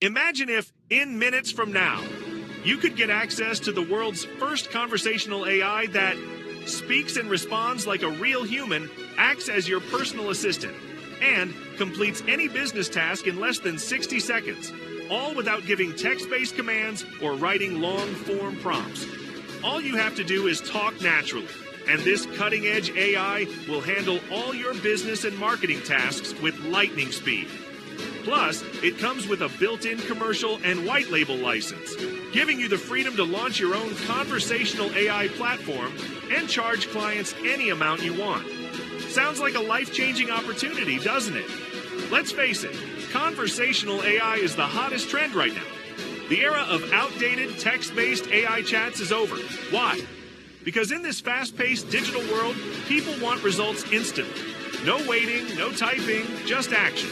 Imagine if, in minutes from now, you could get access to the world's first conversational AI that speaks and responds like a real human, acts as your personal assistant, and completes any business task in less than 60 seconds, all without giving text-based commands or writing long-form prompts. All you have to do is talk naturally, and this cutting-edge AI will handle all your business and marketing tasks with lightning speed. Plus, it comes with a built-in commercial and white label license, giving you the freedom to launch your own conversational AI platform and charge clients any amount you want. Sounds like a life-changing opportunity, doesn't it? Let's face it, conversational AI is the hottest trend right now. The era of outdated text-based AI chats is over. Why? Because in this fast-paced digital world, people want results instantly. No waiting, no typing, just action.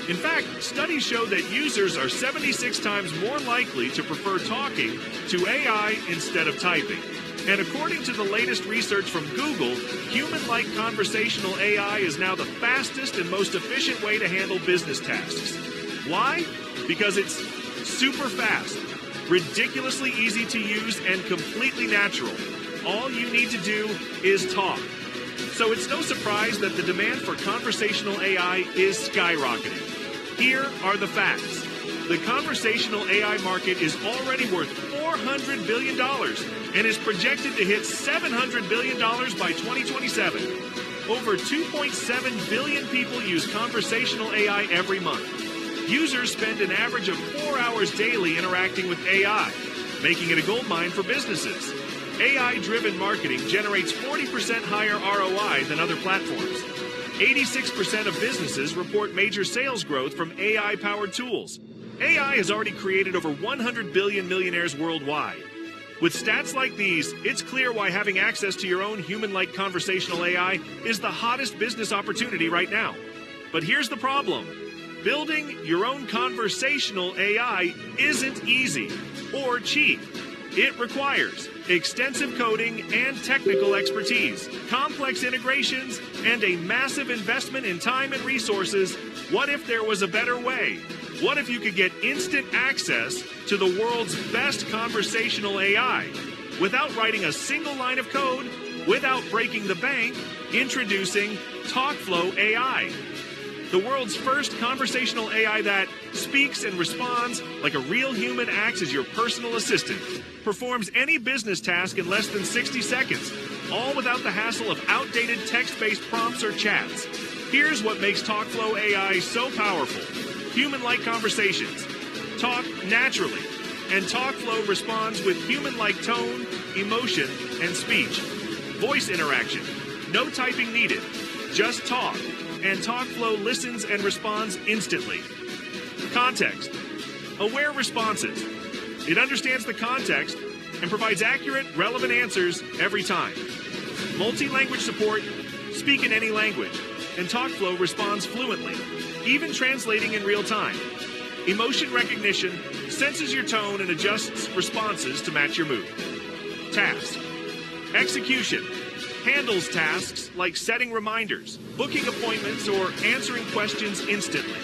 In fact, studies show that users are 76 times more likely to prefer talking to AI instead of typing. And according to the latest research from Google, human-like conversational AI is now the fastest and most efficient way to handle business tasks. Why? Because it's super fast, ridiculously easy to use, and completely natural. All you need to do is talk. So it's no surprise that the demand for conversational AI is skyrocketing. Here are the facts. The conversational AI market is already worth $400 billion and is projected to hit $700 billion by 2027. Over 2.7 billion people use conversational AI every month. Users spend an average of 4 hours daily interacting with AI, making it a goldmine for businesses. AI-driven marketing generates 40% higher ROI than other platforms. 86% of businesses report major sales growth from AI-powered tools. AI has already created over 100 billion millionaires worldwide. With stats like these, it's clear why having access to your own human-like conversational AI is the hottest business opportunity right now. But here's the problem. Building your own conversational AI isn't easy or cheap. It requires extensive coding and technical expertise, complex integrations, and a massive investment in time and resources. What if there was a better way? What if you could get instant access to the world's best conversational AI without writing a single line of code, without breaking the bank? Introducing TalkFlow AI, the world's first conversational AI that speaks and responds like a real human, acts as your personal assistant, performs any business task in less than 60 seconds, all without the hassle of outdated text-based prompts or chats. Here's what makes TalkFlow AI so powerful. Human-like conversations. Talk naturally. And TalkFlow responds with human-like tone, emotion, and speech. Voice interaction. No typing needed. Just talk. And TalkFlow listens and responds instantly. Context. Aware responses. It understands the context and provides accurate, relevant answers every time. Multi-language support. Speak in any language. And TalkFlow responds fluently, even translating in real time. Emotion recognition senses your tone and adjusts responses to match your mood. Task. Execution. Handles tasks like setting reminders, booking appointments, or answering questions instantly.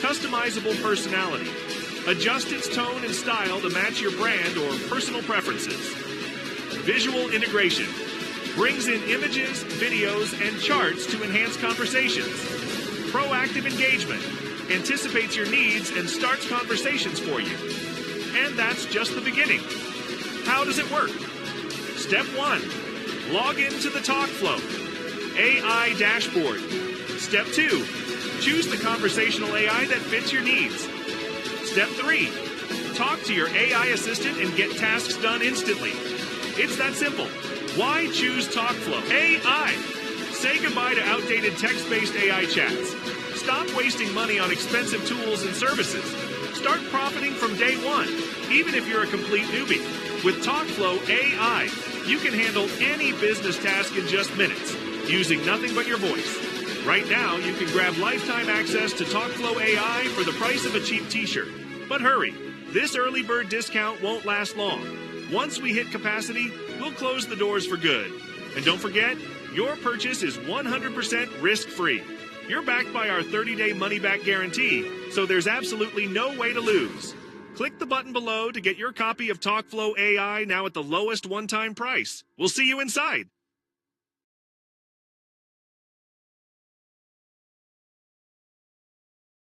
Customizable personality. Adjust its tone and style to match your brand or personal preferences. Visual integration. Brings in images, videos, and charts to enhance conversations. Proactive engagement. Anticipates your needs and starts conversations for you. And that's just the beginning. How does it work? Step 1. Log into the TalkFlow AI dashboard. Step 2. Choose the conversational AI that fits your needs. Step 3. Talk to your AI assistant and get tasks done instantly. It's that simple. Why choose TalkFlow AI? Say goodbye to outdated text-based AI chats. Stop wasting money on expensive tools and services. Start profiting from day one, even if you're a complete newbie. With TalkFlow AI, you can handle any business task in just minutes, using nothing but your voice. Right now, you can grab lifetime access to TalkFlow AI for the price of a cheap t-shirt. But hurry, this early bird discount won't last long. Once we hit capacity, we'll close the doors for good. And don't forget, your purchase is 100% risk-free. You're backed by our 30-day money-back guarantee, so there's absolutely no way to lose. Click the button below to get your copy of TalkFlow AI now at the lowest one-time price. We'll see you inside.